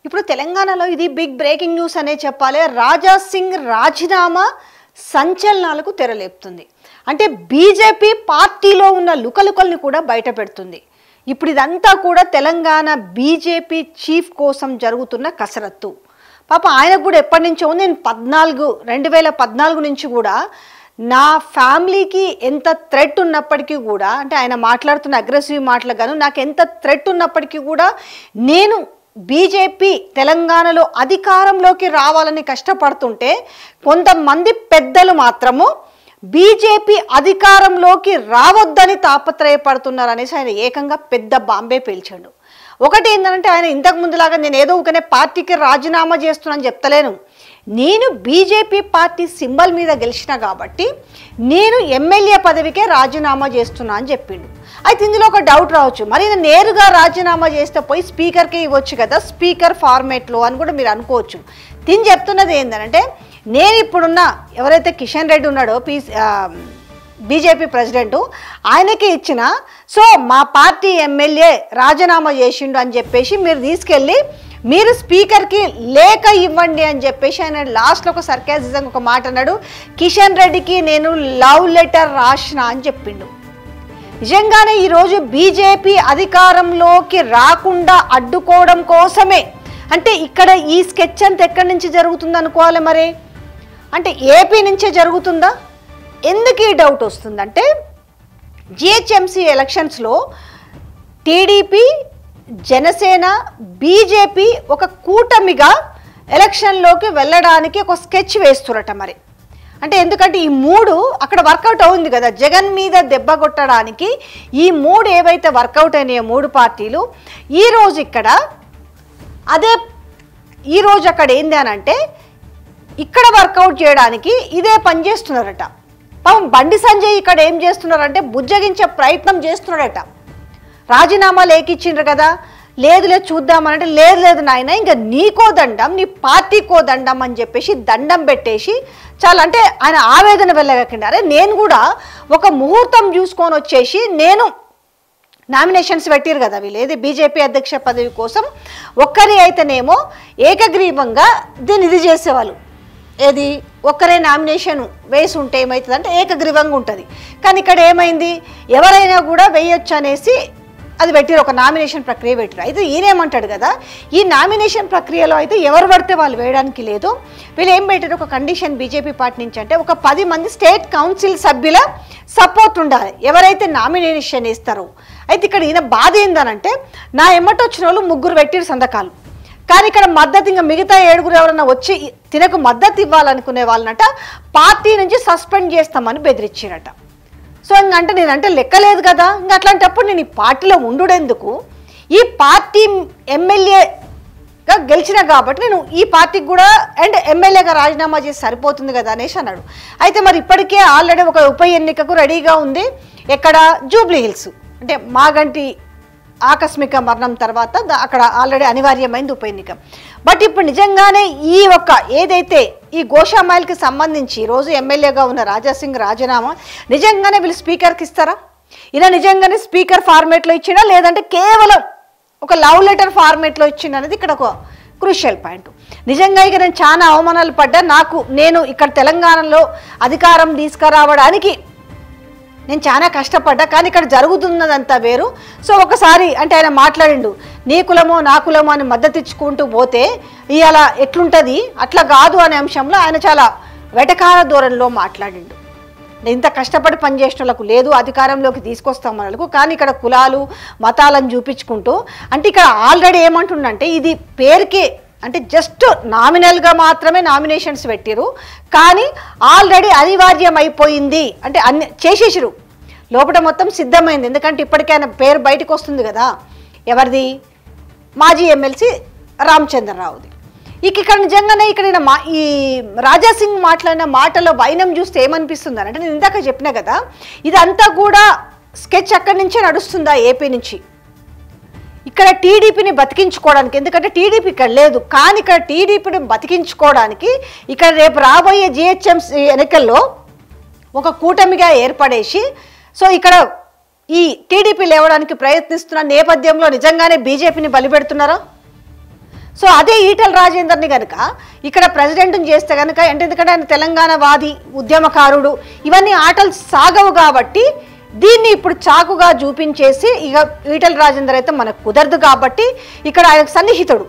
ఇప్పుడు తెలంగాణలో ఇది బిగ్ బ్రేకింగ్ న్యూస్ అనే చెప్పాలి. రాజా సింగ్ రాజీనామా సంచలనాలకు తెరలేపుతుంది. అంటే బీజేపీ పార్టీలో ఉన్న లుకలుకల్ని కూడా బయట పెడుతుంది. ఇప్పుడు ఇదంతా కూడా తెలంగాణ బీజేపీ చీఫ్ కోసం జరుగుతున్న కసరత్తు. పాప ఆయనకు కూడా ఎప్పటి నుంచో ఉంది. నేను 2014 నుంచి కూడా నా ఫ్యామిలీకి ఎంత థ్రెట్ ఉన్నప్పటికీ కూడా, అంటే ఆయన మాట్లాడుతున్న అగ్రెసివ్ మాటలు గాను నాకు ఎంత థ్రెట్ ఉన్నప్పటికీ కూడా నేను బీజేపీ తెలంగాణలో అధికారంలోకి రావాలని కష్టపడుతుంటే కొంతమంది పెద్దలు మాత్రము బీజేపీ అధికారంలోకి రావద్దని తాపత్రయపడుతున్నారు అనేసి ఆయన ఏకంగా పెద్ద బాంబే పేల్చాడు. ఒకటి ఏంటంటే ఆయన ఇంతకు ముందులాగా నేను ఏదో ఒకనే పార్టీకి రాజీనామా చేస్తున్నానని చెప్తలేను. నేను బీజేపీ పార్టీ సింబల్ మీద గెలిచిన కాబట్టి నేను ఎమ్మెల్యే పదవికే రాజీనామా చేస్తున్నా అని చెప్పిండు. అయితే ఇందులో ఒక డౌట్ రావచ్చు, మరి నేరుగా రాజీనామా చేస్తే పోయి స్పీకర్కే ఇవ్వచ్చు కదా, స్పీకర్ ఫార్మేట్లో అని కూడా మీరు అనుకోవచ్చు. దీన్ని చెప్తున్నది ఏంటంటే, నేను ఇప్పుడున్న ఎవరైతే కిషన్ రెడ్డి ఉన్నాడో బీజేపీ ప్రెసిడెంటు, ఆయనకి ఇచ్చిన సో మా పార్టీ ఎమ్మెల్యే రాజీనామా చేసిండు అని చెప్పేసి మీరు తీసుకెళ్ళి మీరు స్పీకర్కి లేఖ ఇవ్వండి అని చెప్పేసి ఆయన లాస్ట్లో ఒక సర్కాసిజంగా ఒక మాట అన్నాడు. కిషన్ రెడ్డికి నేను లవ్ లెటర్ రాసిన అని చెప్పిండు. నిజంగానే ఈరోజు బీజేపీ అధికారంలోకి రాకుండా అడ్డుకోవడం కోసమే, అంటే ఇక్కడ ఈ స్కెచ్ అంతా ఎక్కడి నుంచి జరుగుతుంది అనుకోవాలి. మరి అంటే ఏపీ నుంచే జరుగుతుందా? ఎందుకు ఈ డౌట్ వస్తుందంటే, జిహెచ్ఎంసీ ఎలక్షన్స్లో టీడీపీ, జనసేన, బీజేపీ ఒక కూటమిగా ఎలక్షన్లోకి వెళ్ళడానికి ఒక స్కెచ్ వేస్తురట. మరి అంటే ఎందుకంటే ఈ మూడు అక్కడ వర్కౌట్ అవుతుంది కదా, జగన్ మీద దెబ్బ కొట్టడానికి ఈ మూడు ఏవైతే వర్కౌట్ అయినాయో మూడు పార్టీలు, ఈరోజు ఇక్కడ అదే ఈరోజు అక్కడ ఏంది అని అంటే ఇక్కడ వర్కౌట్ చేయడానికి ఇదే పని చేస్తున్నారట. పాపం బండి సంజయ్ ఇక్కడ ఏం చేస్తున్నారంటే బుజ్జగించే ప్రయత్నం చేస్తున్నాడట. రాజీనామా లేఖిచ్చిండ్రు కదా, లేదు చూద్దామనంటే లేదు నాయన ఇంకా నీకో దండం, నీ పార్టీకో దండం అని చెప్పేసి దండం పెట్టేసి చాలా అంటే ఆయన ఆవేదన వెళ్ళగకండి. అరే నేను కూడా ఒక ముహూర్తం చూసుకొని వచ్చేసి నేను నామినేషన్స్ పెట్టారు కదా వీళ్ళు, ఏది బీజేపీ అధ్యక్ష పదవి కోసం ఒక్కరి అయితేనేమో ఏకగ్రీవంగా దీన్ని ఇది చేసేవాళ్ళు, ఏది ఒక్కరే నామినేషన్ వేసి ఉంటే ఏమవుతుందంటే ఏకగ్రీవంగా ఉంటుంది. కానీ ఇక్కడ ఏమైంది, ఎవరైనా కూడా వేయొచ్చు అనేసి అది పెట్టారు, ఒక నామినేషన్ ప్రక్రియ పెట్టారు. అయితే ఈయనేమంటాడు కదా, ఈ నామినేషన్ ప్రక్రియలో అయితే ఎవరు పడితే వాళ్ళు వేయడానికి లేదు, వీళ్ళు ఏం పెట్టారు ఒక కండిషన్ బీజేపీ పార్టీ నుంచి, అంటే ఒక 10 మంది స్టేట్ కౌన్సిల్ సభ్యుల సపోర్ట్ ఉండాలి ఎవరైతే నామినేషన్ ఇస్తారో. అయితే ఇక్కడ ఈయన బాధ ఏందనంటే, నా ఎమ్మట వచ్చిన వాళ్ళు 3 పెట్టారు సంతకాలు, కానీ ఇక్కడ మద్దతు ఇంకా మిగతా 7 ఎవరన్నా వచ్చి తినకు మద్దతు ఇవ్వాలనుకునే వాళ్ళనట పార్టీ నుంచి సస్పెండ్ చేస్తామని బెదిరించారట. సో ఇంకంటే నేనంటే లెక్కలేదు కదా, ఇంకా అట్లాంటప్పుడు నేను ఈ పార్టీలో ఉండుడెందుకు, ఈ పార్టీ ఎమ్మెల్యేగా గెలిచిన కాబట్టి నేను ఈ పార్టీకి కూడా అండ్ ఎమ్మెల్యేగా రాజీనామా చేసి సరిపోతుంది కదా అనేసి అన్నాడు. అయితే మరి ఇప్పటికే ఆల్రెడీ ఒక ఉప ఎన్నికకు రెడీగా ఉంది, ఎక్కడ జూబ్లీ హిల్స్, అంటే మాగంటి ఆకస్మిక మరణం తర్వాత అక్కడ ఆల్రెడీ అనివార్యమైంది ఉప ఎన్నిక. బట్ ఇప్పుడు నిజంగానే ఈ ఒక్క ఏదైతే ఈ గోషామాయిల్కి సంబంధించి ఈరోజు ఎమ్మెల్యేగా ఉన్న రాజాసింగ్ రాజీనామా నిజంగానే వీళ్ళు స్పీకర్కి ఇస్తారా, ఇలా నిజంగానే స్పీకర్ ఫార్మేట్లో ఇచ్చినా లేదంటే కేవలం ఒక లవ్ లెటర్ ఫార్మేట్లో ఇచ్చింది అనేది ఇక్కడ ఒక క్రూషియల్ పాయింట్. నిజంగా ఇక నేను చాలా అవమానాలు పడ్డా, నేను ఇక్కడ తెలంగాణలో అధికారం తీసుకురావడానికి నేను చాలా కష్టపడ్డా, కానీ ఇక్కడ జరుగుతున్నదంతా వేరు. సో ఒకసారి అంటే ఆయన మాట్లాడిండు, నీ కులమో నా కులమో అని మద్దతు ఇచ్చుకుంటూ పోతే ఇవాళ ఎట్లుంటుంది, అట్లా కాదు అనే అంశంలో ఆయన చాలా వెటకార ధోరణిలో మాట్లాడిండు. ఇంత కష్టపడి పనిచేసిన వాళ్ళకు లేదు అధికారంలోకి తీసుకొస్తాం వాళ్ళకు, కానీ ఇక్కడ కులాలు మతాలను చూపించుకుంటూ, అంటే ఇక్కడ ఆల్రెడీ ఏమంటుండంటే ఇది పేరుకే అంటే జస్ట్ నామినల్గా మాత్రమే నామినేషన్స్ పెట్టిరు, కానీ ఆల్రెడీ అనివార్యం అయిపోయింది, అంటే అన్ని చేసేసిరు, లోపల మొత్తం సిద్ధమైంది. ఎందుకంటే ఇప్పటికైనా పేరు బయటకు వస్తుంది కదా, ఎవరిది, మాజీ ఎమ్మెల్సీ రామచంద్రరావుది. ఇక్కడ నిజంగానే ఇక్కడ ఈ రాజాసింగ్ మాట్లాడిన మాటలో వైనం చూస్తే ఏమనిపిస్తుంది అంటే, నేను ఇందాక చెప్పినా కదా, ఇదంతా కూడా స్కెచ్ అక్కడి నుంచే నడుస్తుందా ఏపీ నుంచి, ఇక్కడ టీడీపీని బతికించుకోవడానికి, ఎందుకంటే టీడీపీ ఇక్కడ లేదు, కానీ ఇక్కడ టీడీపీని బతికించుకోవడానికి ఇక్కడ రేపు రాబోయే జిహెచ్ఎంసీ ఎన్నికల్లో ఒక కూటమిగా ఏర్పడేసి సో ఇక్కడ ఈ టీడీపీ లేవడానికి ప్రయత్నిస్తున్న నేపథ్యంలో నిజంగానే బీజేపీని బలిపెడుతున్నారా? సో అదే ఈటల రాజేందర్ని కనుక ఇక్కడ ప్రెసిడెంట్ని చేస్తే కనుక అంటే ఎందుకంటే ఆయన తెలంగాణ వాది ఉద్యమకారుడు ఇవన్నీ ఆటలు సాగవు కాబట్టి దీన్ని ఇప్పుడు చాకుగా చూపించేసి ఇక ఈటల రాజేందర్ అయితే మనకు కుదరదు కాబట్టి ఇక్కడ ఆయనకు సన్నిహితుడు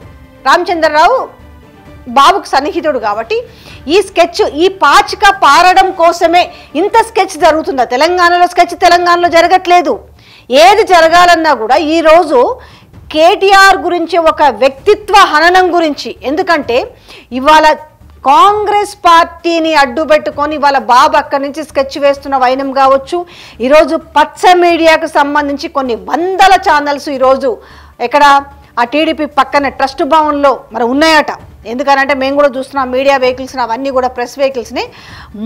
రామచంద్రరావు బాబుకు సన్నిహితుడు కాబట్టి ఈ స్కెచ్ ఈ పాచిక పారడం కోసమే ఇంత స్కెచ్ జరుగుతుందా? తెలంగాణలో స్కెచ్ తెలంగాణలో జరగట్లేదు. ఏది జరగాలన్నా కూడా ఈరోజు కేటీఆర్ గురించి ఒక వ్యక్తిత్వ హననం గురించి, ఎందుకంటే ఇవాళ కాంగ్రెస్ పార్టీని అడ్డు పెట్టుకొని వాళ్ళ బాబు అక్కడి నుంచి స్కెచ్ వేస్తున్న వైనం కావచ్చు, ఈరోజు పచ్చ మీడియాకు సంబంధించి కొన్ని వందల ఛానల్స్ ఈరోజు ఎక్కడ ఆ టీడీపీ పక్కన ట్రస్ట్ భవన్లో మరి ఉన్నాయట. ఎందుకనంటే మేము కూడా చూస్తున్నాం మీడియా వెహికల్స్ని, అవన్నీ కూడా ప్రెస్ వెహికల్స్ని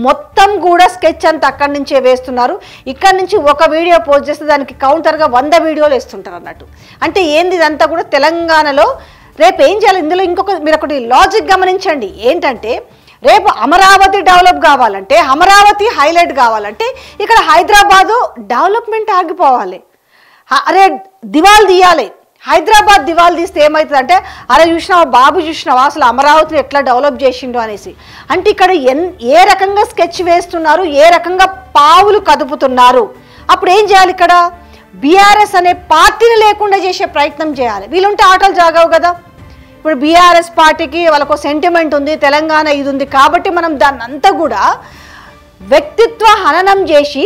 మొత్తం కూడా స్కెచ్ అంతా అక్కడి నుంచే వేస్తున్నారు. ఇక్కడి నుంచి ఒక వీడియో పోస్ట్ చేస్తే దానికి కౌంటర్గా 100 వీడియోలు వేస్తుంటారు అన్నట్టు. అంటే ఏంది ఇదంతా కూడా తెలంగాణలో రేపు ఏం చేయాలి? ఇందులో మీరు ఒకటి లాజిక్ గమనించండి. ఏంటంటే రేపు అమరావతి డెవలప్ కావాలంటే, అమరావతి హైలైట్ కావాలంటే ఇక్కడ హైదరాబాదు డెవలప్మెంట్ ఆగిపోవాలి. అరే దివాలు తీయాలి. హైదరాబాద్ దివాలు తీస్తే ఏమవుతుందంటే అరే చూసినావా బాబు చూసినావా అసలు అమరావతిని ఎట్లా డెవలప్ చేసిండు అనేసి. అంటే ఇక్కడ ఏ రకంగా స్కెచ్ వేస్తున్నారు, ఏ రకంగా పావులు కదుపుతున్నారు. అప్పుడు ఏం చేయాలి? ఇక్కడ బీఆర్ఎస్ అనే పార్టీని లేకుండా చేసే ప్రయత్నం చేయాలి. వీళ్ళుంటే ఆటలు జాగవు కదా. ఇప్పుడు బీఆర్ఎస్ పార్టీకి వాళ్ళకు సెంటిమెంట్ ఉంది, తెలంగాణ ఇది ఉంది కాబట్టి మనం దాన్ని అంతా కూడా వ్యక్తిత్వ హననం చేసి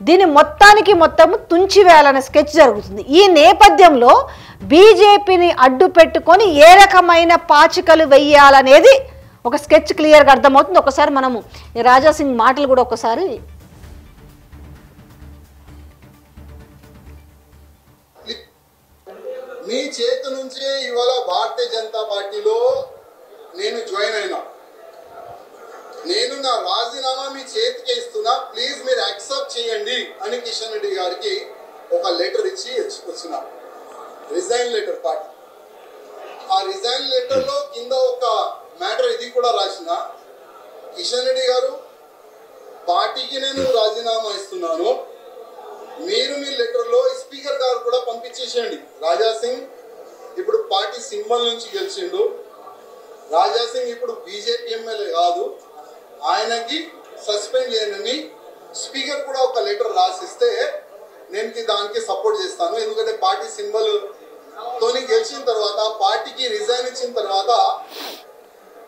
దీన్ని మొత్తానికి మొత్తము తుంచివేయాలనే స్కెచ్ జరుగుతుంది. ఈ నేపథ్యంలో బీజేపీని అడ్డు పెట్టుకొని ఏ రకమైన పాచికలు వెయ్యాలనేది ఒక స్కెచ్ క్లియర్గా అర్థమవుతుంది. ఒకసారి మనము ఈ రాజాసింగ్ మాటలు కూడా ఒకసారి మీ చేతి నుంచి ఇవాళ భారతీయ జనతా పార్టీలో నేను జాయిన్ అయినా, నేను నా రాజీనామా మీ చేతికి ఇస్తున్నా, ప్లీజ్ మీరు యాక్సెప్ట్ చేయండి అని కిషన్ రెడ్డి గారికి ఒక లెటర్ ఇచ్చి వచ్చిన రిజైన్ లెటర్ పార్టీ. ఆ రిజైన్ లెటర్లో కింద ఒక మ్యాటర్ ఇది కూడా రాసిన, కిషన్ రెడ్డి గారు పార్టీకి నేను రాజీనామా ఇస్తున్నాను, మీరు మీ లెటర్లో స్పీకర్ గారు కూడా పంపించేసేయండి. రాజాసింగ్ ఇప్పుడు పార్టీ సింబల్ నుంచి గెలిచిండు, రాజాసింగ్ ఇప్పుడు బీజేపీ ఎమ్మెల్యే కాదు, ఆయనకి సస్పెండ్ చేయనని స్పీకర్ కూడా ఒక లెటర్ రాసిస్తే నేను దానికి సపోర్ట్ చేస్తాను. ఎందుకంటే పార్టీ సింబల్ తోని గెలిచిన తర్వాత పార్టీకి రిజైన్ ఇచ్చిన తర్వాత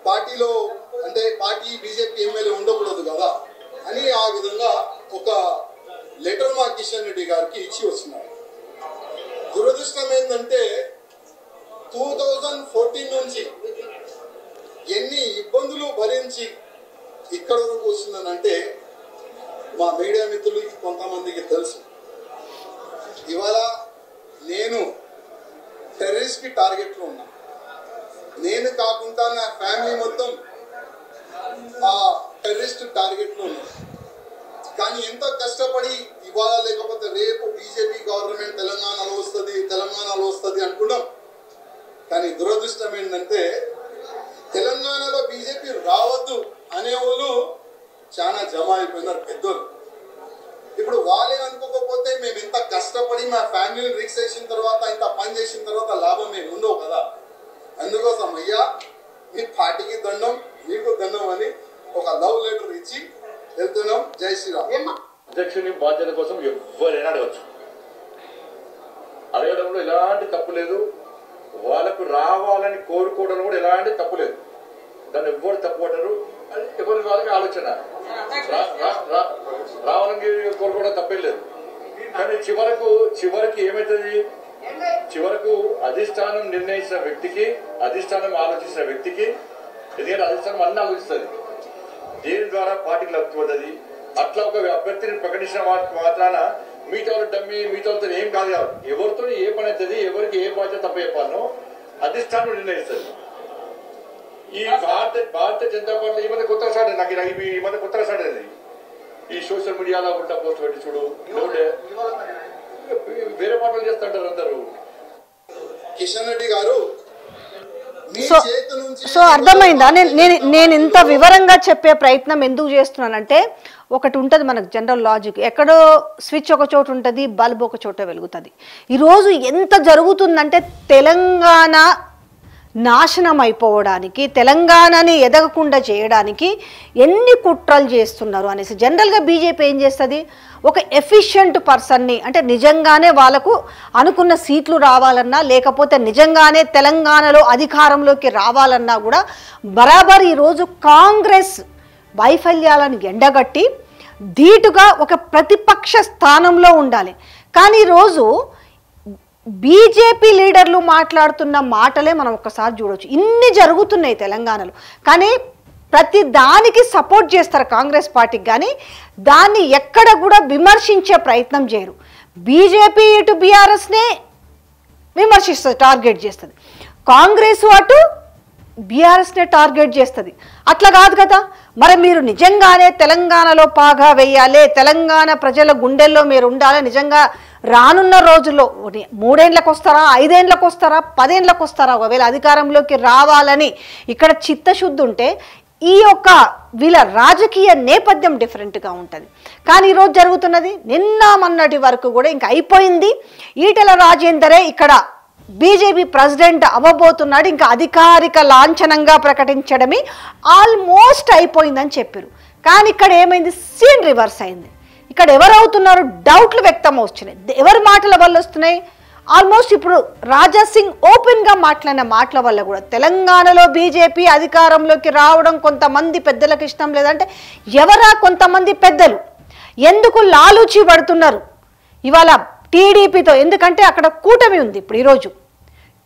పార్టీలో అంటే పార్టీ బీజేపీ ఎమ్మెల్యే ఉండకూడదు కదా అని ఆ విధంగా ఒక లెటర్ మా కిషన్ రెడ్డి గారికి ఇచ్చి వచ్చినారు. దురదృష్టం ఏంటంటే 2014 నుంచి ఎన్ని ఇబ్బందులు భరించి ఇక్కడ వరకు వస్తుందనంటే మా మీడియా మిత్రులకి కొంతమందికి తెలుసు. ఇవాళ నేను టెర్రరిస్ట్కి టార్గెట్లో ఉన్నా, నేను కాకుండా నా ఫ్యామిలీ మొత్తం ఆ టెర్రరిస్ట్ టార్గెట్లో ఉన్నా. కానీ ఎంతో కష్టపడి ఇవాళ లేకపోతే రేపు బీజేపీ గవర్నమెంట్ తెలంగాణలో వస్తుంది అనుకున్నాం. కానీ దురదృష్టం ఏంటంటే తెలంగాణలో బీజేపీ రావద్దు అనేవాళ్ళు చాలా జమ అయిపోయినారు పెద్దోళ్ళు. ఇప్పుడు వాళ్ళే అనుకోకపోతే మేము ఇంత కష్టపడి మా ఫ్యామిలీని రిక్స్ చేసిన తర్వాత ఇంత పని చేసిన తర్వాత లాభం మేము ఉండవు కదా. అందుకోసం అయ్యా మీ పార్టీకి దండం మీకు దండం అని ఒక లవ్ లెటర్ ఇచ్చి వెళ్తున్నాం. జై శ్రీరామ్. అధ్యక్షుని బాధ్యత కోసం ఎవరైనా అడగచ్చు, అడగడంలో ఎలాంటి తప్పు లేదు, వాళ్ళకు రావాలని కోరుకోవడం కూడా ఎలాంటి తప్పు లేదు. దాన్ని ఎవ్వరు తప్పు పట్టరు, ఎవరి వాళ్ళకి ఆలోచన రావాలని కోరుకోవడం తప్పేం లేదు. కానీ చివరికి ఏమవుతుంది, చివరకు అధిష్టానం నిర్ణయించిన వ్యక్తికి, అధిష్టానం ఆలోచించిన వ్యక్తికి, ఎందుకంటే అధిష్టానం అన్నీ ఆలోచిస్తుంది దేని ద్వారా పార్టీకి లబ్ధి పడ్డది. అట్లా ఒక అభ్యర్థిని ప్రకటించిన మాత్రాన మీతో డమ్మి మీతో ఏం కాదు కాదు, ఎవరితో ఏ పని అవుతుంది, ఎవరికి ఏ బాధ్యత తప్ప చెప్పాలో అధిష్టానం నిర్ణయిస్తుంది. ఈ భారతీయ జనతా పార్టీ ఈ మధ్య కొత్తగా స్టార్ట్ అయింది, నాకు ఈ మధ్య కొత్తగా స్టార్ట్ అయింది. ఈ సోషల్ మీడియాలో ఉంటా పోస్ట్ పెట్టి చూడు, వేరే మాటలు చేస్తుంటారు అందరూ. కిషన్ రెడ్డి గారు సో అర్థమైందా? నేను ఇంత వివరంగా చెప్పే ప్రయత్నం ఎందుకు చేస్తున్నానంటే ఒకటి ఉంటుంది మనకు జనరల్ లాజిక్, ఎక్కడో స్విచ్ ఒక చోటు ఉంటుంది, బల్బ్ ఒక చోట వెలుగుతుంది. ఈరోజు ఎంత జరుగుతుందంటే నాశనం అయిపోవడానికి, తెలంగాణని ఎదగకుండా చేయడానికి ఎన్ని కుట్రలు చేస్తున్నారు అనేసి. జనరల్గా బీజేపీ ఏం చేస్తుంది, ఒక ఎఫిషియెంట్ పర్సన్ని, అంటే నిజంగానే వాళ్ళకు అనుకున్న సీట్లు రావాలన్నా లేకపోతే నిజంగానే తెలంగాణలో అధికారంలోకి రావాలన్నా కూడా బరాబర్ ఈరోజు కాంగ్రెస్ వైఫల్యాలను ఎండగట్టి ధీటుగా ఒక ప్రతిపక్ష స్థానంలో ఉండాలి. కానీ ఈరోజు బీజేపీ లీడర్లు మాట్లాడుతున్న మాటలే మనం ఒక్కసారి చూడవచ్చు. ఇన్ని జరుగుతున్నాయి తెలంగాణలో, కానీ ప్రతి దానికి సపోర్ట్ చేస్తారు కాంగ్రెస్ పార్టీకి, కానీ దాన్ని ఎక్కడ కూడా విమర్శించే ప్రయత్నం చేయరు. బీజేపీ ఇటు బీఆర్ఎస్నే విమర్శిస్తుంది, టార్గెట్ చేస్తుంది. కాంగ్రెస్ అటు బీఆర్ఎస్నే టార్గెట్ చేస్తుంది. అట్లా కాదు కదా. మరి మీరు నిజంగానే తెలంగాణలో పాగా వేయాలి, తెలంగాణ ప్రజల గుండెల్లో మీరు ఉండాలి, నిజంగా రానున్న రోజుల్లో 3 ఏళ్ళకి వస్తారా, 5 ఏళ్ళకి వస్తారా, 10 ఏళ్ళకి వస్తారా, ఒకవేళ అధికారంలోకి రావాలని ఇక్కడ చిత్తశుద్ధి ఉంటే ఈ యొక్క వీళ్ళ రాజకీయ నేపథ్యం డిఫరెంట్గా ఉంటుంది. కానీ ఈరోజు జరుగుతున్నది నిన్న మొన్నటి వరకు కూడా ఇంకా అయిపోయింది. ఈటెల రాజేందరే ఇక్కడ బీజేపీ ప్రెసిడెంట్ అవ్వబోతున్నాడు, ఇంకా అధికారిక లాంఛనంగా ప్రకటించడమే ఆల్మోస్ట్ అయిపోయిందని చెప్పారు. కానీ ఇక్కడ ఏమైంది, సీన్ రివర్స్ అయింది. ఇక్కడ ఎవరు అవుతున్నారు, డౌట్లు వ్యక్తం వస్తున్నాయి. ఎవరి మాటల వల్ల వస్తున్నాయి, ఆల్మోస్ట్ ఇప్పుడు రాజా సింగ్ ఓపెన్గా మాట్లాడిన మాటల వల్ల కూడా తెలంగాణలో బీజేపీ అధికారంలోకి రావడం కొంతమంది పెద్దలకు ఇష్టం లేదంటే ఎవరా కొంతమంది పెద్దలు ఎందుకు లాలూచి పడుతున్నారు ఇవాళ టీడీపీతో. ఎందుకంటే అక్కడ కూటమి ఉంది. ఇప్పుడు ఈరోజు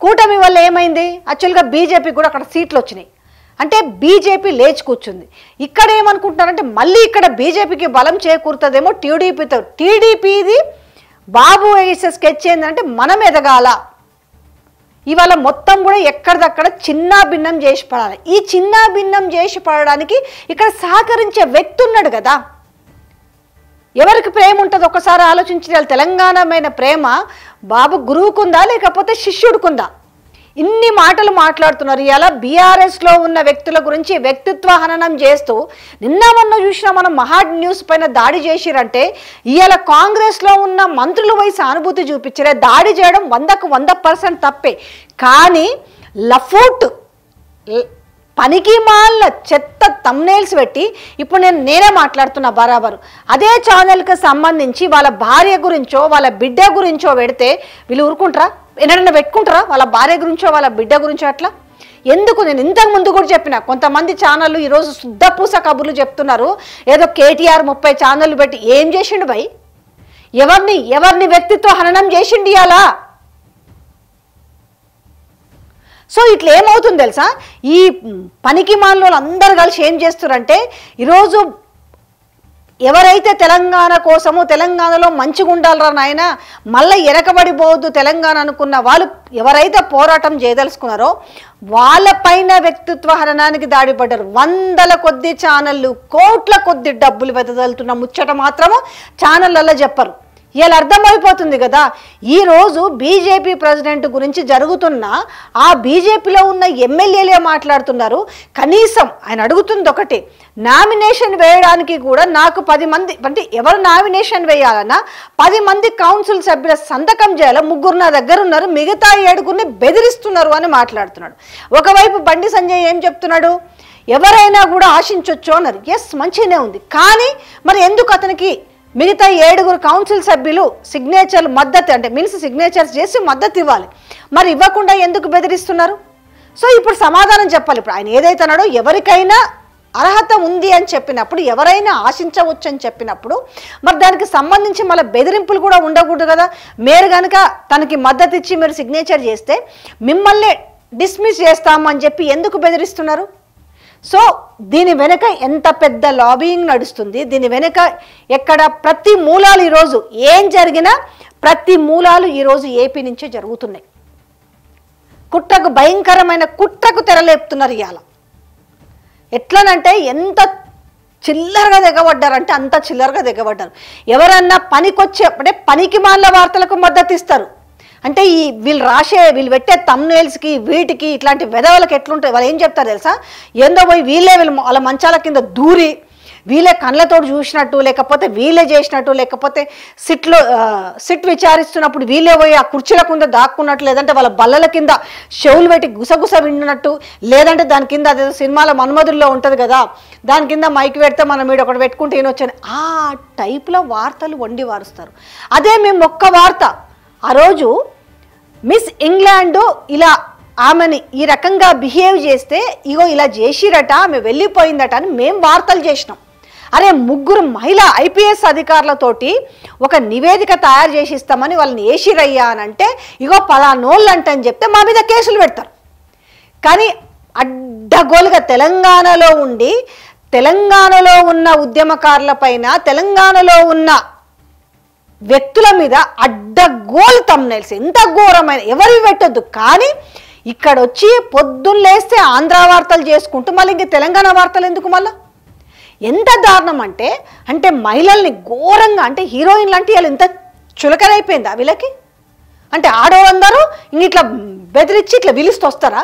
కూటమి వల్ల ఏమైంది, యాక్చువల్గా బీజేపీ కూడా అక్కడ సీట్లు వచ్చినాయి, అంటే బీజేపీ లేచి కూర్చుంది. ఇక్కడ ఏమనుకుంటున్నారంటే మళ్ళీ ఇక్కడ బీజేపీకి బలం చేకూరుతుందేమో టీడీపీతో. టీడీపీది బాబు వేసే స్కెచ్ ఏంటంటే మనం ఎదగాల, ఇవాళ మొత్తం కూడా ఎక్కడిదక్కడ చిన్న భిన్నం చేసి పడాలి. ఈ చిన్న భిన్నం చేసి పడడానికి ఇక్కడ సహకరించే వ్యక్తి ఉన్నాడు కదా. ఎవరికి ప్రేమ ఉంటుంది ఒకసారి ఆలోచించాలి. తెలంగాణమైన ప్రేమ బాబు గురువుకుందా లేకపోతే శిష్యుడికుందా? ఇన్ని మాటలు మాట్లాడుతున్నారు. ఇలా బీఆర్ఎస్లో ఉన్న వ్యక్తుల గురించి వ్యక్తిత్వ హననం చేస్తూ నిన్న మొన్న చూసినా మనం మహా న్యూస్ పైన దాడి చేసిరంటే ఇవాళ కాంగ్రెస్లో ఉన్న మంత్రుల వయసు అనుభూతి చూపించరే. దాడి చేయడం 100కు 100% తప్పే, కానీ లఫూట్ పనికి మాల చెత్త తమ్నైల్స్ పెట్టి ఇప్పుడు నేనే మాట్లాడుతున్నా బరాబరు. అదే ఛానల్కి సంబంధించి వాళ్ళ భార్య గురించో వాళ్ళ బిడ్డ గురించో పెడితే వీళ్ళు ఊరుకుంటారా? ఎన్నడన్నా పెట్టుకుంటారా వాళ్ళ భార్య గురించో వాళ్ళ బిడ్డ గురించో? అట్లా ఎందుకు? నేను ఇంతకు ముందు కూడా చెప్పిన, కొంతమంది ఛానళ్ళు ఈరోజు శుద్ధపూస కబుర్లు చెప్తున్నారు. ఏదో కేటీఆర్ 30 ఛానళ్ళు పెట్టి ఏం చేసిండు భయ్? ఎవరిని వ్యక్తిత్వ హననం చేసిండు ఇయాలా? సో ఇట్లా ఏమవుతుంది తెలుసా, ఈ పనికి మాలలో అందరు కలిసి ఏం చేస్తారంటే ఈరోజు ఎవరైతే తెలంగాణ కోసము తెలంగాణలో మంచిగా ఉండాలరా నాయన, మళ్ళీ వెనకబడిపోవద్దు తెలంగాణ అనుకున్న వాళ్ళు ఎవరైతే పోరాటం చేయదలుచుకున్నారో వాళ్ళపైన వ్యక్తిత్వ హననానికి దాడిపడ్డారు. 100ల కొద్ది ఛానళ్ళు, కోట్ల కొద్ది డబ్బులు వెదజల్లుతున్న ముచ్చట మాత్రము ఛానళ్ళల్లో చెప్పరు. ఇలా అర్థమైపోతుంది కదా. ఈరోజు బీజేపీ ప్రెసిడెంట్ గురించి జరుగుతున్న ఆ బీజేపీలో ఉన్న ఎమ్మెల్యేలే మాట్లాడుతున్నారు. కనీసం ఆయన అడుగుతుంది ఒకటి, నామినేషన్ వేయడానికి కూడా నాకు 10 మంది, అంటే ఎవరు నామినేషన్ వేయాలన్నా 10 మంది కౌన్సిల్ సభ్యుల సంతకం చేయాలి, 3 నా దగ్గర ఉన్నారు, మిగతా 7 బెదిరిస్తున్నారు అని మాట్లాడుతున్నాడు. ఒకవైపు బండి సంజయ్ ఏం చెప్తున్నాడు, ఎవరైనా కూడా ఆశించవచ్చు అన్నారు. ఎస్, మంచిగానే ఉంది, కానీ మరి ఎందుకు అతనికి మిగతా 7 కౌన్సిల్ సభ్యులు సిగ్నేచర్లు మద్దతు, అంటే మీన్స్ సిగ్నేచర్స్ చేసి మద్దతు ఇవ్వాలి, మరి ఇవ్వకుండా ఎందుకు బెదిరిస్తున్నారు? సో ఇప్పుడు సమాధానం చెప్పాలి. ఇప్పుడు ఆయన ఏదైతే అన్నాడో ఎవరికైనా అర్హత ఉంది అని చెప్పినప్పుడు, ఎవరైనా ఆశించవచ్చు అని చెప్పినప్పుడు, మరి దానికి సంబంధించి మళ్ళీ బెదిరింపులు కూడా ఉండకూడదు కదా. మీరు కనుక తనకి మద్దతు ఇచ్చి మీరు సిగ్నేచర్ చేస్తే మిమ్మల్ని డిస్మిస్ చేస్తామని చెప్పి ఎందుకు బెదిరిస్తున్నారు? సో దీని వెనుక ఎంత పెద్ద లాబింగ్ నడుస్తుంది, దీని వెనుక ఎక్కడ ప్రతి మూలాలు ఈరోజు ఏం జరిగినా ప్రతి మూలాలు ఈరోజు ఏపీ నుంచే జరుగుతున్నాయి. కుట్రకు, భయంకరమైన కుట్రకు తెరలేపుతున్నారు ఇవాళ. ఎట్లనంటే ఎంత చిల్లరగా దిగబడ్డారంటే అంత చిల్లరగా దిగబడ్డారు. ఎవరన్నా పనికొచ్చే, అంటే పనికి మాల వార్తలకు మద్దతు ఇస్తారు. అంటే వీళ్ళు పెట్టే తమ్నైల్స్కి వీటికి ఇట్లాంటి వెధవలకు ఎట్లుంటాయి, వాళ్ళు ఏం చెప్తారు తెలుసా, ఏందో పోయి వాళ్ళ మంచాల కింద దూరి వీళ్ళే కళ్ళతో చూసినట్టు, లేకపోతే వీళ్ళే చేసినట్టు, లేకపోతే సిట్ విచారిస్తున్నప్పుడు వీళ్ళే పోయి ఆ కుర్చీల కింద దాక్కున్నట్టు, లేదంటే వాళ్ళ బల్లల కింద చెవులు పెట్టి గుసగుస విన్నట్టు, లేదంటే దాని కింద అదే సినిమాల మన్మధుల్లో ఉంటుంది కదా, దాని కింద మైక్ పెడితే మనం వీడు ఒకటి పెట్టుకుంటే ఈయనొచ్చాను, ఆ టైప్లో వార్తలు వండి వారుస్తారు. అదే మేము ఒక్క వార్త ఆ రోజు మిస్ ఇంగ్లాండ్ ఇలా ఆమెని ఈ రకంగా బిహేవ్ చేస్తే ఇగో ఇలా చేసిరట, ఆమె వెళ్ళిపోయిందట అని మేము వార్తలు చేసినాం. అరే 3 మహిళా IPS అధికారులతోటి ఒక నివేదిక తయారు చేసి ఇస్తామని వాళ్ళని వేసిరయ్యా అని అంటే ఇగో పలానోళ్ళు అంటని చెప్తే మా మీద కేసులు పెడతారు. కానీ అడ్డగోలుగా తెలంగాణలో ఉండి తెలంగాణలో ఉన్న ఉద్యమకారుల పైన, తెలంగాణలో ఉన్న వ్యక్తుల మీద అడ్డగోలు తమ్నైల్స్ ఎంత ఘోరమైన ఎవరి పెట్టొద్దు. కానీ ఇక్కడ వచ్చి పొద్దున్న లేస్తే ఆంధ్ర వార్తలు చేసుకుంటూ మళ్ళీ ఇంక తెలంగాణ వార్తలు ఎందుకు? మళ్ళీ ఎంత దారుణం అంటే మహిళల్ని ఘోరంగా, అంటే హీరోయిన్లు అంటే వీళ్ళు ఎంత చులకనైపోయిందా వీళ్ళకి? అంటే ఆడవాళ్ళందరూ ఇంక ఇట్లా బెదిరించి ఇట్లా పిలుస్తూ వస్తారా?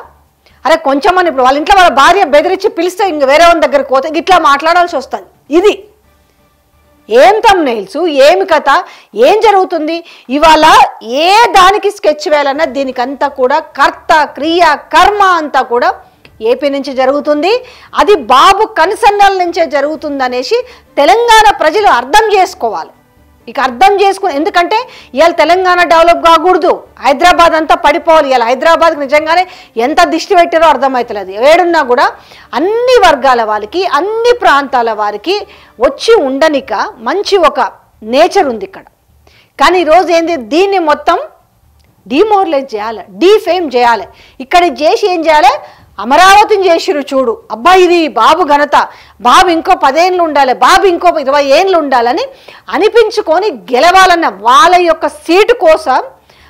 అరే కొంచెమని ఇప్పుడు వాళ్ళ ఇంట్లో వాళ్ళ భార్య బెదిరించి పిలిస్తే ఇంక వేరే వాళ్ళ దగ్గరికి పోతే ఇట్లా మాట్లాడాల్సి వస్తుంది. ఇది ఏం తమ్నైల్స్, ఏమి కథ, ఏం జరుగుతుంది? ఇవాళ ఏ దానికి స్కెచ్ వేయాలన్నా దీనికంతా కూడా కర్త క్రియ కర్మ అంతా కూడా ఏపీ నుంచి జరుగుతుంది. అది బాబు కన్సర్నల నుంచే జరుగుతుంది అనేసి తెలంగాణ ప్రజలు అర్థం చేసుకోవాలి. ఇక అర్థం చేసుకుని, ఎందుకంటే ఇవాళ తెలంగాణ డెవలప్ కాకూడదు, హైదరాబాద్ అంతా పడిపోవాలి. ఇవాళ హైదరాబాద్కి నిజంగానే ఎంత దిష్టి పెట్టారో అర్థమవుతలేదు. ఏడున్నా కూడా అన్ని వర్గాల వారికి, అన్ని ప్రాంతాల వారికి వచ్చి ఉండనిక మంచి ఒక నేచర్ ఉంది ఇక్కడ. కానీ ఈరోజు ఏంది, దీన్ని మొత్తం డిమోరలైజ్ చేయాలి, డీఫేమ్ చేయాలి. ఇక్కడ చేసి ఏం చేయాలి, అమరావతిని చేసిరు చూడు, అబ్బా ఇది బాబు ఘనత, బాబు ఇంకో 10 ఏళ్ళు ఉండాలి, బాబు ఇంకో 20 ఏళ్ళు ఉండాలని అనిపించుకొని గెలవాలన్న వాళ్ళ యొక్క సీటు కోసం,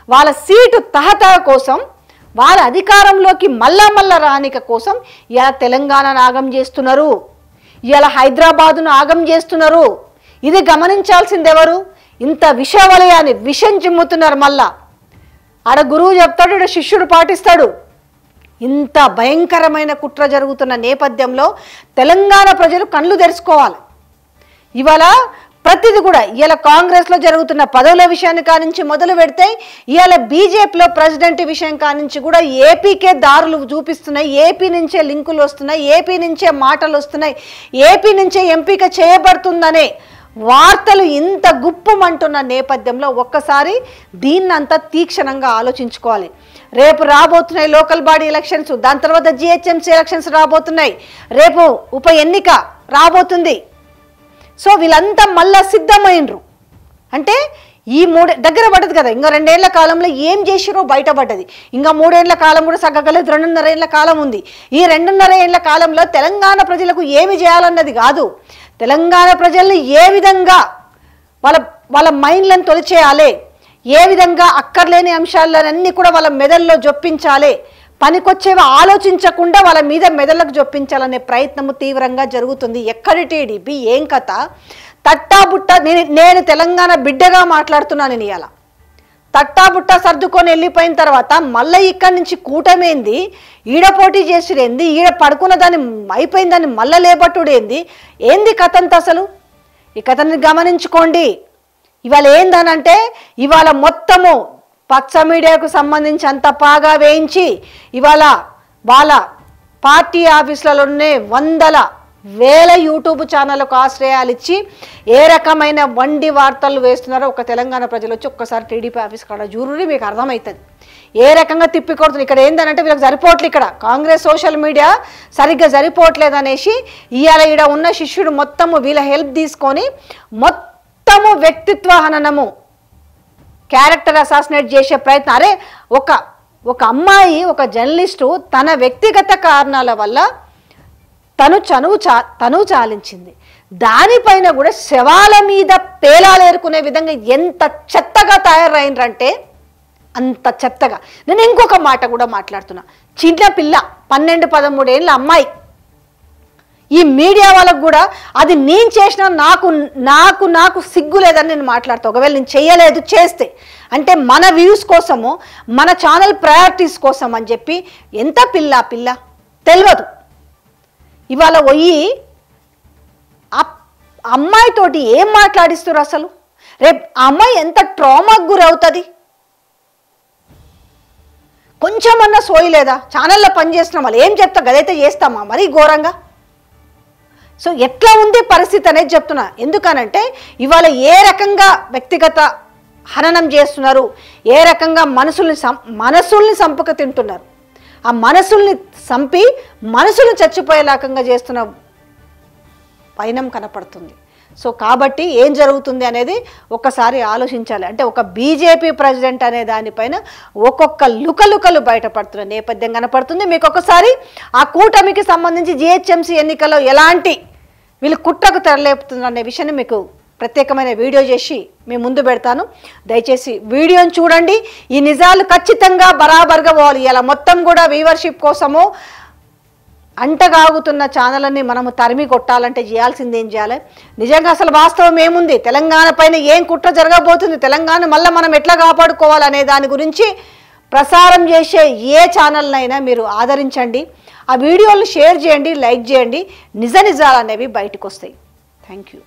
వాళ్ళ సీటు తహతహ కోసం, వాళ్ళ అధికారంలోకి మళ్ళా రానిక కోసం ఇలా తెలంగాణను ఆగం చేస్తున్నారు, ఇలా హైదరాబాదును ఆగం చేస్తున్నారు. ఇది గమనించాల్సింది ఎవరు? ఇంత విషవలయాన్ని విషం చిమ్ముతున్నారు. మళ్ళా ఆడ గురువు చెప్తాడు, ఇక్కడ శిష్యుడు పాటిస్తాడు. ఇంత భయంకరమైన కుట్ర జరుగుతున్న నేపథ్యంలో తెలంగాణ ప్రజలు కళ్ళు తెరుచుకోవాలి. ఇవాళ ప్రతిది కూడా ఇవాళ కాంగ్రెస్లో జరుగుతున్న పదవుల విషయాన్ని కానించి మొదలు పెడితే ఇవాళ బీజేపీలో ప్రెసిడెంట్ విషయం కానించి కూడా ఏపీకే దారులు చూపిస్తున్నాయి, ఏపీ నుంచే లింకులు వస్తున్నాయి, ఏపీ నుంచే మాటలు వస్తున్నాయి, ఏపీ నుంచే ఎంపిక చేయబడుతుందనే వార్తలు ఇంత గుప్పమంటున్న నేపథ్యంలో ఒక్కసారి దీన్నంతా తీక్షణంగా ఆలోచించుకోవాలి. రేపు రాబోతున్నాయి లోకల్ బాడీ ఎలక్షన్స్, దాని తర్వాత GHMC ఎలక్షన్స్ రాబోతున్నాయి, రేపు ఉప ఎన్నిక రాబోతుంది. సో వీళ్ళంతా మళ్ళా సిద్ధమైనరు. అంటే ఈ 3 దగ్గర పడ్డది కదా, ఇంకా 2 ఏళ్ల కాలంలో ఏం చేసిరో బయటపడ్డది. ఇంకా 3 ఏళ్ల కాలం కూడా సగ్గలేదు, 2.5 ఏళ్ల కాలం ఉంది. ఈ 2.5 ఏళ్ల కాలంలో తెలంగాణ ప్రజలకు ఏమి చేయాలన్నది కాదు, తెలంగాణ ప్రజల్ని ఏ విధంగా వాళ్ళ మైండ్లను తొలిచేయాలి, ఏ విధంగా అక్కర్లేని అంశాలన్నీ కూడా వాళ్ళ మెదల్లో జొప్పించాలి, పనికొచ్చేవి ఆలోచించకుండా వాళ్ళ మీద మెదళ్ళకు జొప్పించాలనే ప్రయత్నము తీవ్రంగా జరుగుతుంది. ఎక్కడి టీడీపీ, ఏం కథ, తట్టాబుట్ట. నేను తెలంగాణ బిడ్డగా మాట్లాడుతున్నాను. నేను ఇలా తట్టాబుట్ట సర్దుకొని వెళ్ళిపోయిన తర్వాత మళ్ళీ ఇక్కడి నుంచి కూటమేంది, ఈడ పోటీ చేసిరేంది, ఈడ పడుకున్న దాన్ని అయిపోయిన దాన్ని మళ్ళీ లేబట్టుడేంది, ఏంది కథంతా అసలు? ఈ కథని గమనించుకోండి. ఇవాళ ఏందనంటే ఇవాళ మొత్తము పచ్చ మీడియాకు సంబంధించి అంత పాగా వేయించి ఇవాళ వాళ్ళ పార్టీ ఆఫీసులలోనే 100,000 యూట్యూబ్ ఛానళ్ళకు ఆశ్రయాలు ఇచ్చి ఏ రకమైన వండి వార్తలు వేస్తున్నారో ఒక తెలంగాణ ప్రజలు వచ్చి ఒక్కసారి టీడీపీ ఆఫీస్ కాడ జూరుని మీకు అర్థమవుతుంది ఏ రకంగా తిప్పికొడుతుంది. ఇక్కడ ఏంటంటే వీళ్ళకి సరిపోవట్లేదు, ఇక్కడ కాంగ్రెస్ సోషల్ మీడియా సరిగ్గా సరిపోవట్లేదు అనేసి ఇవాళ ఈడ ఉన్న శిష్యుడు మొత్తము వీళ్ళ హెల్ప్ తీసుకొని మొత్తము వ్యక్తిత్వ హననము, క్యారెక్టర్ అసాసినేట్ చేసే ప్రయత్నం. అరే ఒక అమ్మాయి, ఒక జర్నలిస్టు తన వ్యక్తిగత కారణాల వల్ల తను చాలించింది, దానిపైన కూడా శవాల మీద పేలాలేరుకునే విధంగా ఎంత చెత్తగా తయారైనరంటే అంత చెత్తగా. నేను ఇంకొక మాట కూడా మాట్లాడుతున్నా, చిన్న పిల్ల 12-13 ఏళ్ళ అమ్మాయి, ఈ మీడియా వాళ్ళకు కూడా అది నేను చేసినా నాకు సిగ్గు లేదని నేను మాట్లాడతా. ఒకవేళ నేను చేయలేదు, చేస్తే అంటే మన వ్యూస్ కోసము, మన ఛానల్ ప్రయారిటీస్ కోసం అని చెప్పి ఎంత పిల్ల తెలియదు. ఇవాళ పోయి ఆ అమ్మాయితోటి ఏం మాట్లాడిస్తారు అసలు? రేపు ఆ అమ్మాయి ఎంత ట్రామాకు గురవుతుంది? కొంచెమన్నా సోయి లేదా? ఛానల్లో పనిచేస్తున్నాం వాళ్ళు ఏం చెప్తా గదైతే చేస్తామా మరీ ఘోరంగా? సో ఎట్లా ఉంది పరిస్థితి అనేది చెప్తున్నా. ఎందుకనంటే ఇవాళ ఏ రకంగా వ్యక్తిగత హననం చేస్తున్నారు, ఏ రకంగా మనసుల్ని సంపక తింటున్నారు, ఆ మనసుల్ని చంపి మనసుల్ని చచ్చిపోయే రకంగా చేస్తున్న పైనం కనపడుతుంది. సో కాబట్టి ఏం జరుగుతుంది అనేది ఒక్కసారి ఆలోచించాలి. అంటే ఒక బీజేపీ ప్రెసిడెంట్ అనే దానిపైన ఒక్కొక్క లుకలుకలు బయటపడుతున్న నేపథ్యం కనపడుతుంది. మీకు ఒకసారి ఆ కూటమికి సంబంధించి జిహెచ్ఎంసీ ఎన్నికల్లో ఎలాంటి వీళ్ళు కుట్రకు తెరలేపుతున్నారు అనే విషయాన్ని మీకు ప్రత్యేకమైన వీడియో చేసి మీ ముందు పెడతాను. దయచేసి వీడియోని చూడండి. ఈ నిజాలు ఖచ్చితంగా బరాబర్గా పోవాలి. ఇలా మొత్తం కూడా వ్యూవర్షిప్ కోసము అంటగాగుతున్న ఛానళ్ళని మనము తరిమి కొట్టాలంటే చేయాల్సింది ఏం చేయాలి? నిజంగా అసలు వాస్తవం ఏముంది, తెలంగాణ పైన ఏం కుట్ర జరగబోతుంది, తెలంగాణ మళ్ళీ మనం ఎట్లా కాపాడుకోవాలనే దాని గురించి ప్రసారం చేసే ఏ ఛానల్నైనా మీరు ఆదరించండి. ఆ వీడియోలు షేర్ చేయండి, లైక్ చేయండి. నిజాలు అనేవి బయటకు వస్తాయి. Thank you.